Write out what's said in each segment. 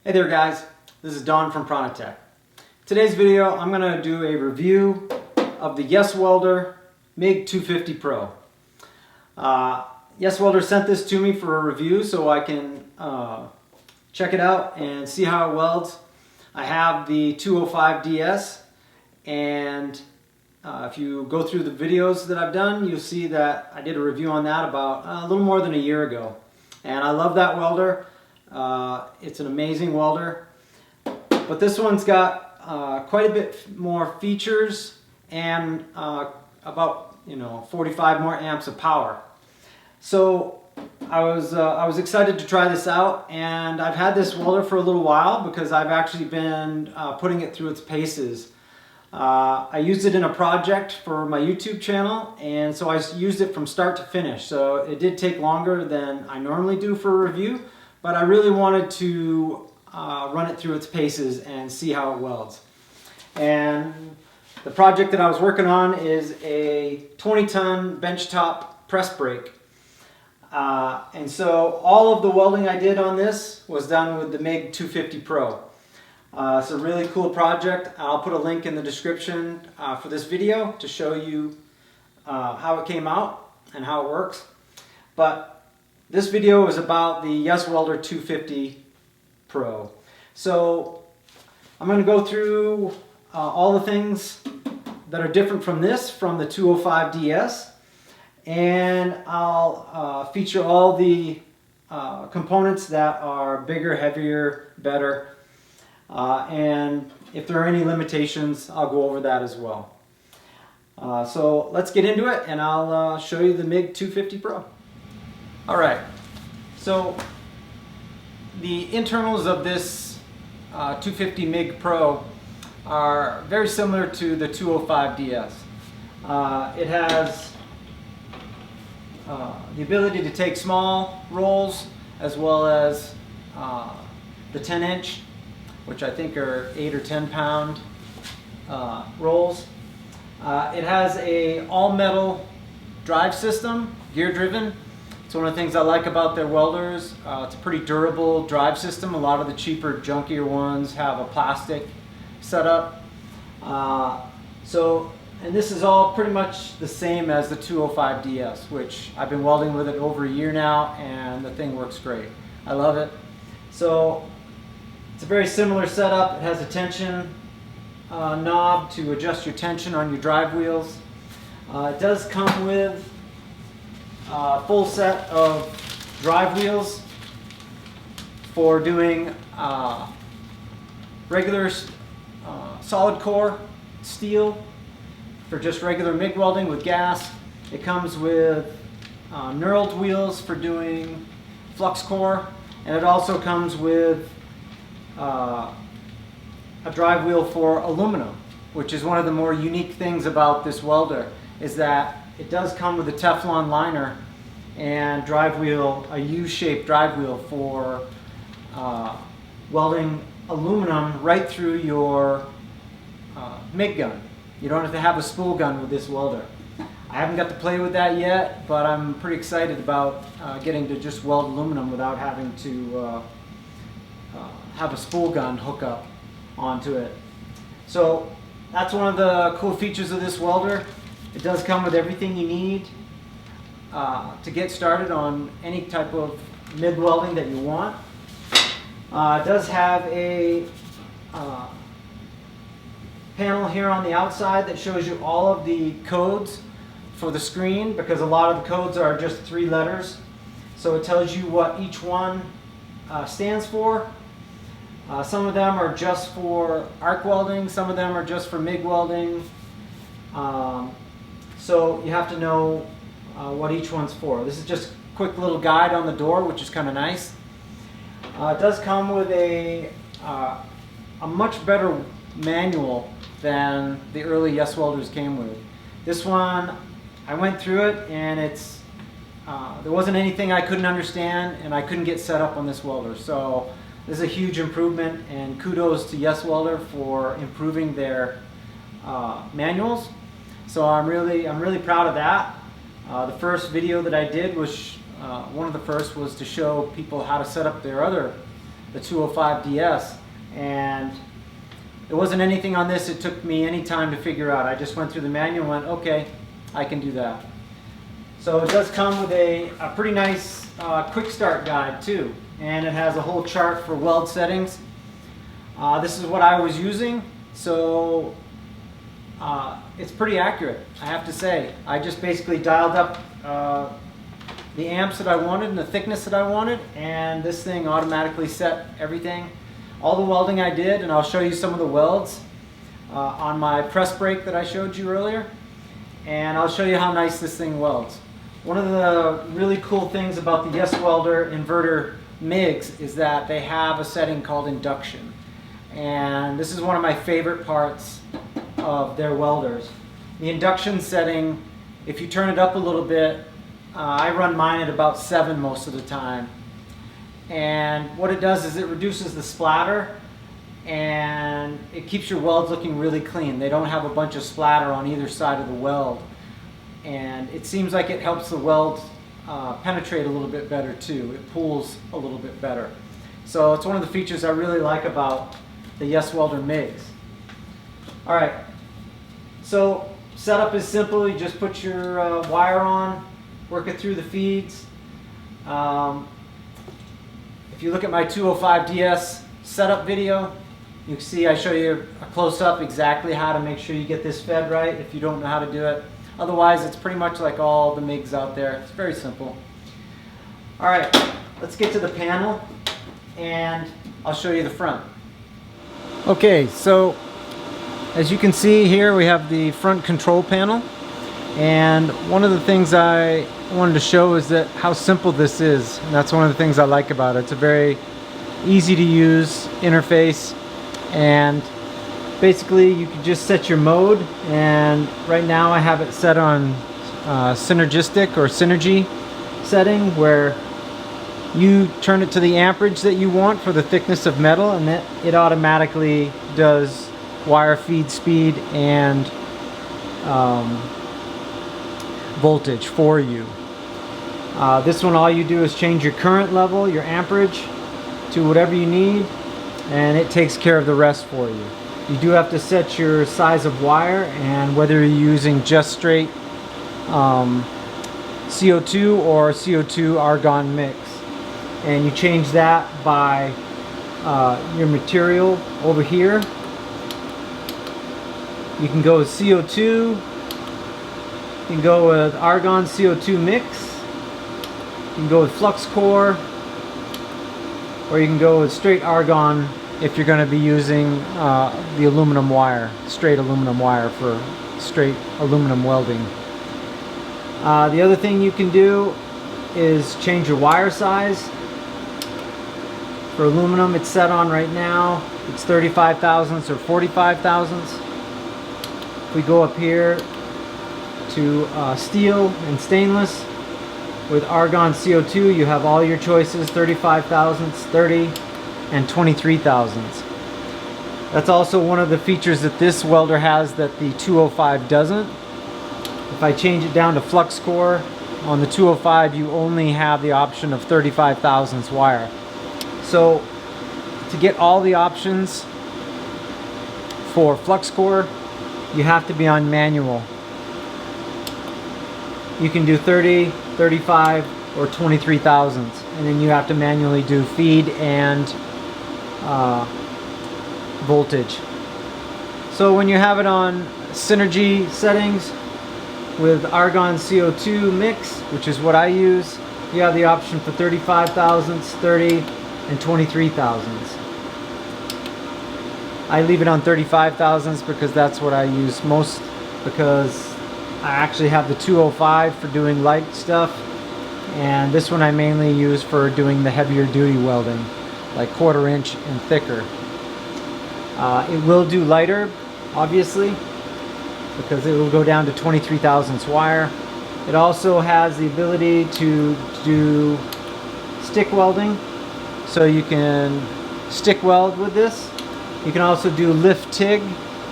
Hey there guys, this is Don from Prana-Tech. Today's video I'm going to do a review of the Yeswelder MIG 250 Pro. Yeswelder sent this to me for a review so I can check it out and see how it welds. I have the 205DS, and if you go through the videos that I've done, you'll see that I did a review on that about a little more than a year ago. And I love that welder. It's an amazing welder, but this one's got quite a bit more features and about 45 more amps of power. So I was excited to try this out, and I've had this welder for a little while because I've actually been putting it through its paces. I used it in a project for my YouTube channel, and so I used it from start to finish. So it did take longer than I normally do for a review, but I really wanted to run it through its paces and see how it welds. And the project that I was working on is a 20-ton benchtop press brake. And so all of the welding I did on this was done with the MIG 250 Pro. It's a really cool project. I'll put a link in the description for this video to show you how it came out and how it works. But this video is about the Yeswelder 250 Pro. So I'm going to go through all the things that are different from this, from the 205DS, and I'll feature all the components that are bigger, heavier, better, and if there are any limitations, I'll go over that as well. So let's get into it, and I'll show you the MIG 250 Pro. Alright, so the internals of this 250 MIG Pro are very similar to the 205DS. It has the ability to take small rolls as well as the 10-inch, which I think are 8 or 10 pound rolls. It has a all-metal drive system, gear driven. It's one of the things I like about their welders. It's a pretty durable drive system. A lot of the cheaper, junkier ones have a plastic setup. And this is all pretty much the same as the 205DS, which I've been welding with it over a year now, and the thing works great. I love it. So it's a very similar setup. It has a tension knob to adjust your tension on your drive wheels. It does come with a full set of drive wheels for doing regular solid core steel for just regular MIG welding with gas. It comes with knurled wheels for doing flux core, and it also comes with a drive wheel for aluminum, which is one of the more unique things about this welder, is that it does come with a Teflon liner and drive wheel, a U-shaped drive wheel for welding aluminum right through your MIG gun. You don't have to have a spool gun with this welder. I haven't got to play with that yet, but I'm pretty excited about getting to just weld aluminum without having to have a spool gun hook up onto it. So that's one of the cool features of this welder. It does come with everything you need to get started on any type of MIG welding that you want. It does have a panel here on the outside that shows you all of the codes for the screen, because a lot of the codes are just 3 letters. So it tells you what each one stands for. Some of them are just for arc welding, some of them are just for MIG welding. So you have to know what each one's for. This is just a quick little guide on the door, which is kind of nice. It does come with a much better manual than the early Yeswelders came with. This one, I went through it, and there wasn't anything I couldn't understand and I couldn't get set up on this welder. So this is a huge improvement, and kudos to Yeswelder for improving their manuals. So I'm really proud of that. The first video that I did was one of the first was to show people how to set up their other the 205DS, and there wasn't anything on this it took me any time to figure out. I just went through the manual and went, okay, I can do that. So it does come with a pretty nice quick start guide too, and it has a whole chart for weld settings. This is what I was using, so it's pretty accurate, I have to say. I just basically dialed up the amps that I wanted and the thickness that I wanted, and this thing automatically set everything. All the welding I did, and I'll show you some of the welds on my press brake that I showed you earlier, and I'll show you how nice this thing welds. One of the really cool things about the Yeswelder inverter MIGs is that they have a setting called induction, and this is one of my favorite parts of their welders. The induction setting, if you turn it up a little bit, I run mine at about 7 most of the time, and what it does is it reduces the splatter and it keeps your welds looking really clean. They don't have a bunch of splatter on either side of the weld, and it seems like it helps the weld penetrate a little bit better too. It pulls a little bit better. So it's one of the features I really like about the Yeswelder MIGs. Alright, so setup is simple. You just put your wire on, work it through the feeds. If you look at my 205DS setup video, you can see I show you a close-up exactly how to make sure you get this fed right if you don't know how to do it. Otherwise, it's pretty much like all the MIGs out there. It's very simple. Alright, let's get to the panel and I'll show you the front. Okay, so as you can see here, we have the front control panel, and one of the things I wanted to show is that how simple this is, and that's one of the things I like about it. It's a very easy to use interface, and basically you can just set your mode, and right now I have it set on synergistic or synergy setting, where you turn it to the amperage that you want for the thickness of metal, and it automatically does wire feed speed and voltage for you. This one, all you do is change your current level, your amperage, to whatever you need, and it takes care of the rest for you. You do have to set your size of wire and whether you're using just straight CO2 or CO2 argon mix, and you change that by your material over here. You can go with CO2, you can go with argon CO2 mix, you can go with flux core, or you can go with straight argon if you're going to be using the aluminum wire, straight aluminum wire for straight aluminum welding. The other thing you can do is change your wire size. For aluminum, it's set on right now, it's 35 thousandths or 45 thousandths. If we go up here to steel and stainless, with argon CO2 you have all your choices, 35 thousandths, 30 and 23 thousandths. That's also one of the features that this welder has that the 205 doesn't. If I change it down to flux core, on the 205 you only have the option of 35 thousandths wire. So to get all the options for flux core, you have to be on manual. You can do 30, 35, or 23 thousandths, and then you have to manually do feed and voltage. So when you have it on synergy settings with argon CO2 mix, which is what I use, you have the option for 35 thousandths, 30, and 23 thousandths. I leave it on 35 thousandths because that's what I use most, because I actually have the 205 for doing light stuff, and this one I mainly use for doing the heavier duty welding, like 1/4 inch and thicker. It will do lighter, obviously, because it will go down to 23 thousandths wire. It also has the ability to do stick welding, so you can stick weld with this. You can also do lift TIG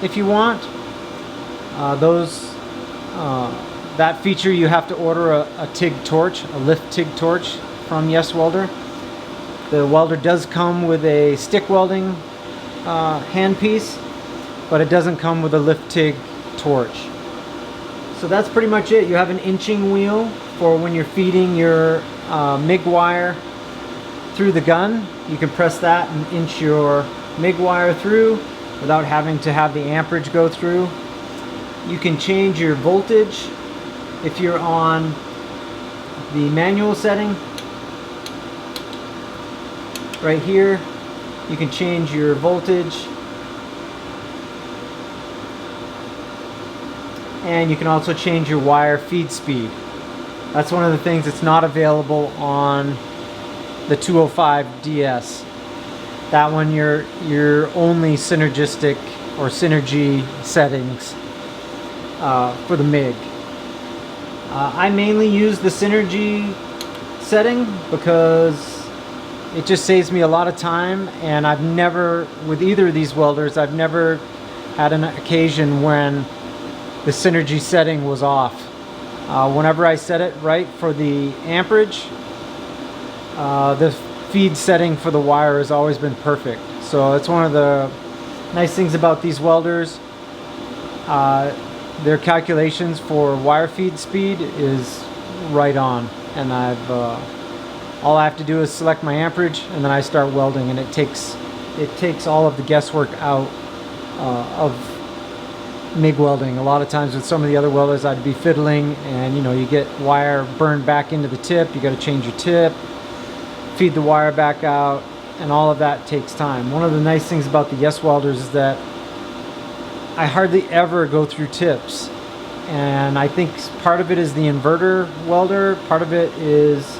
if you want. That feature, you have to order a TIG torch, a lift TIG torch from Yeswelder. The welder does come with a stick welding handpiece, but it doesn't come with a lift TIG torch. So that's pretty much it. You have an inching wheel for when you're feeding your MIG wire through the gun. You can press that and inch your MIG wire through without having to have the amperage go through. You can change your voltage if you're on the manual setting. Right here, you can change your voltage, and you can also change your wire feed speed. That's one of the things that's not available on the 205 DS. That one you're only synergistic or synergy settings for the MIG. I mainly use the synergy setting because it just saves me a lot of time, and I've never, with either of these welders, I've never had an occasion when the synergy setting was off. Whenever I set it right for the amperage, the feed setting for the wire has always been perfect. So it's one of the nice things about these welders. Their calculations for wire feed speed is right on, and all I have to do is select my amperage, and then I start welding, and it takes all of the guesswork out of MIG welding. A lot of times with some of the other welders, I'd be fiddling, and you get wire burned back into the tip. You got to change your tip, feed the wire back out, and all of that takes time. One of the nice things about the Yeswelders is that I hardly ever go through tips, and I think part of it is the inverter welder, part of it is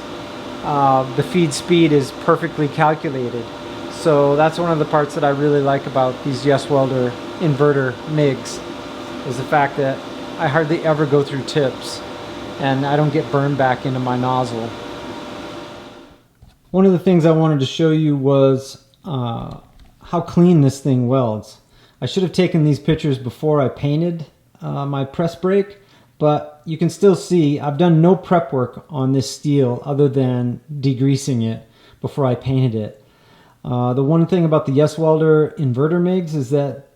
the feed speed is perfectly calculated. So that's one of the parts that I really like about these Yeswelder inverter MIGs, is the fact that I hardly ever go through tips, and I don't get burned back into my nozzle. One of the things I wanted to show you was how clean this thing welds. I should have taken these pictures before I painted my press brake, but you can still see I've done no prep work on this steel other than degreasing it before I painted it. The one thing about the Yeswelder inverter MIGs is that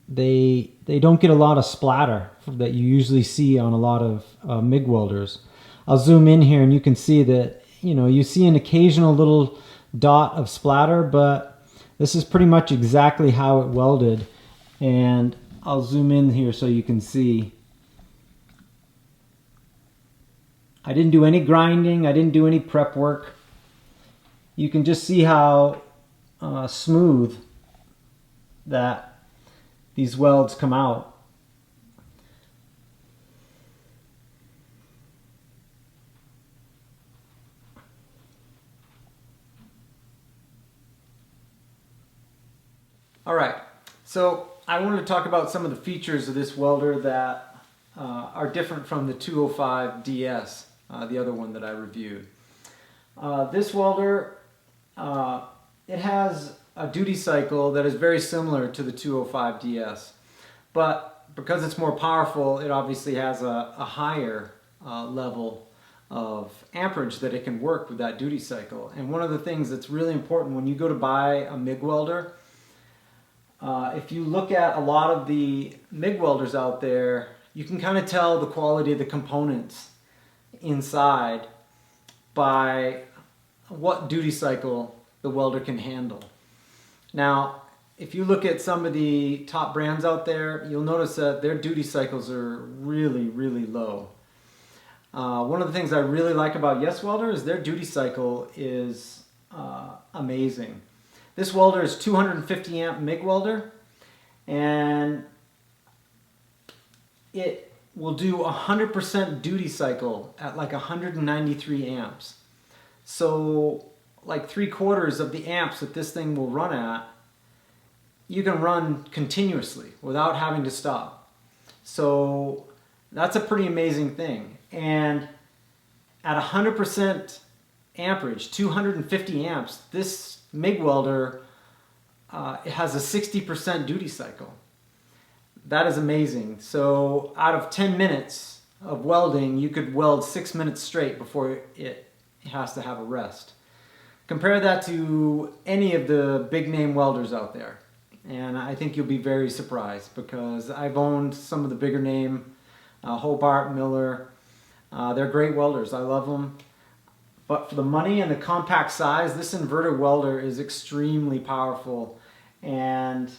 they don't get a lot of splatter that you usually see on a lot of MIG welders. I'll zoom in here and you can see that you see an occasional little dot of splatter, but this is pretty much exactly how it welded. And I'll zoom in here so you can see. I didn't do any grinding, I didn't do any prep work. You can just see how smooth that these welds come out. All right, so I wanted to talk about some of the features of this welder that are different from the 205 DS, the other one that I reviewed. This welder, it has a duty cycle that is very similar to the 205 DS, but because it's more powerful, it obviously has a higher level of amperage that it can work with that duty cycle. And one of the things that's really important when you go to buy a MIG welder, if you look at a lot of the MIG welders out there, you can kind of tell the quality of the components inside by what duty cycle the welder can handle. Now, if you look at some of the top brands out there, you'll notice that their duty cycles are really, really low. One of the things I really like about Yeswelder is their duty cycle is amazing. This welder is 250 amp MIG welder, and it will do 100% duty cycle at like 193 amps. So like 3/4 of the amps that this thing will run at, you can run continuously without having to stop. So that's a pretty amazing thing. And at 100% amperage, 250 amps, this MIG welder it has a 60% duty cycle. That is amazing. So out of 10 minutes of welding, you could weld 6 minutes straight before it has to have a rest. compare that to any of the big name welders out there. And I think you'll be very surprised, because I've owned some of the bigger name, Hobart, Miller. They're great welders. I love them. But for the money and the compact size, this inverter welder is extremely powerful. And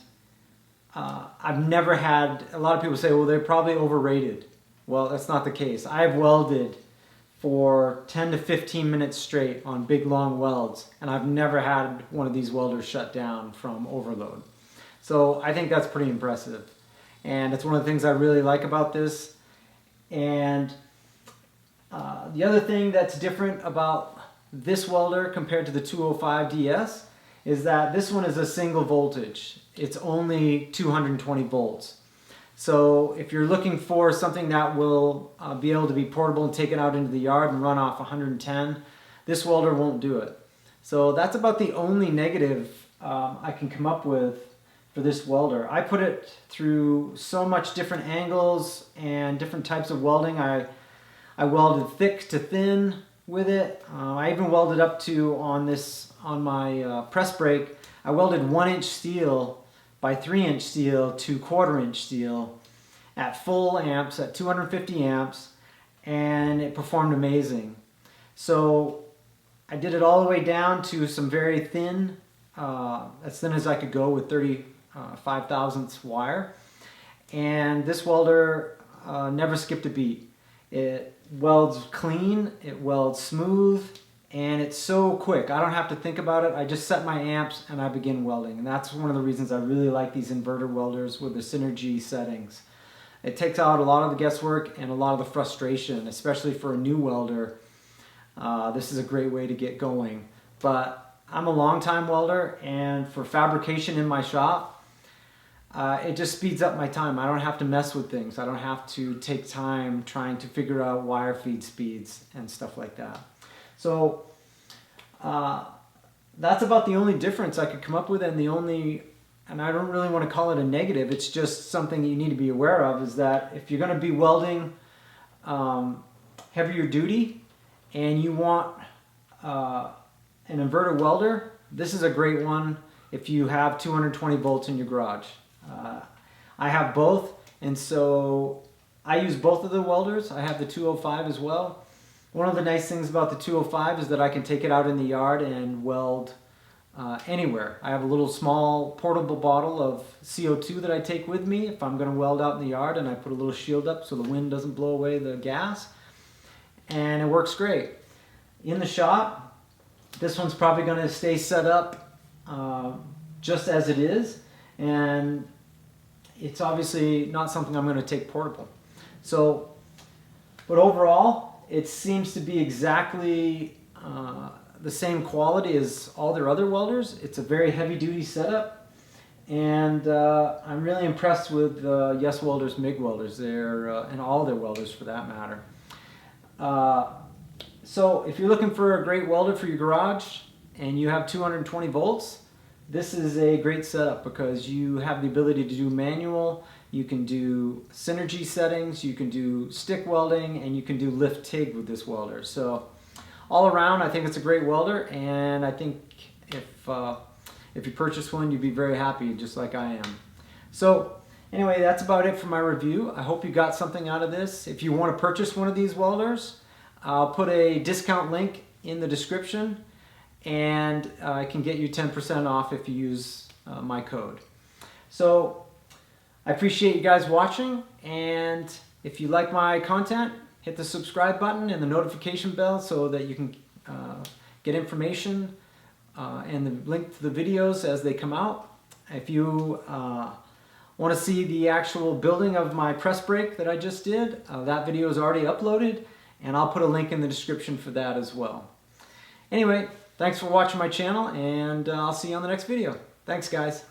I've never had, a lot of people say, well, they're probably overrated. Well, that's not the case. I've welded for 10 to 15 minutes straight on big long welds, and I've never had one of these welders shut down from overload. So I think that's pretty impressive. And it's one of the things I really like about this. And the other thing that's different about this welder compared to the 205DS is that this one is a single voltage. It's only 220 volts. So if you're looking for something that will be able to be portable and take it out into the yard and run off 110, this welder won't do it. So that's about the only negative I can come up with for this welder. I put it through so much different angles and different types of welding. I welded thick to thin with it. I even welded up to, on my press brake, I welded 1-inch steel by 3-inch steel to 1/4-inch steel at full amps, at 250 amps, and it performed amazing. So I did it all the way down to some very thin, as thin as I could go with 35 thousandths wire. And this welder never skipped a beat. It welds clean, it welds smooth, and it's so quick. I don't have to think about it. I just set my amps and I begin welding. And that's one of the reasons I really like these inverter welders with the synergy settings. It takes out a lot of the guesswork and a lot of the frustration, especially for a new welder. This is a great way to get going. But I'm a long-time welder, and for fabrication in my shop, it just speeds up my time. I don't have to mess with things. I don't have to take time trying to figure out wire feed speeds and stuff like that. So that's about the only difference I could come up with, and and I don't really want to call it a negative, it's just something you need to be aware of, is that if you're going to be welding heavier duty and you want an inverter welder, this is a great one if you have 220 volts in your garage. I have both, and so I use both of the welders. I have the 205 as well. One of the nice things about the 205 is that I can take it out in the yard and weld anywhere. I have a little small portable bottle of CO2 that I take with me if I'm going to weld out in the yard, and I put a little shield up so the wind doesn't blow away the gas, and it works great. In the shop, this one's probably going to stay set up just as it is, and it's obviously not something I'm going to take portable. So, but overall, it seems to be exactly the same quality as all their other welders. It's a very heavy-duty setup, and I'm really impressed with Yeswelder's MIG welders. And all their welders for that matter. So if you're looking for a great welder for your garage and you have 220 volts, this is a great setup, because you have the ability to do manual, you can do synergy settings, you can do stick welding, and you can do lift TIG with this welder. So all around, I think it's a great welder, and I think if you purchase one, you'd be very happy, just like I am. So anyway, that's about it for my review. I hope you got something out of this. If you want to purchase one of these welders, I'll put a discount link in the description, and I can get you 10% off if you use my code. So I appreciate you guys watching, and if you like my content, hit the subscribe button and the notification bell so that you can get information and the link to the videos as they come out. If you want to see the actual building of my press brake that I just did, that video is already uploaded, and I'll put a link in the description for that as well. Anyway, thanks for watching my channel, and I'll see you on the next video. Thanks, guys.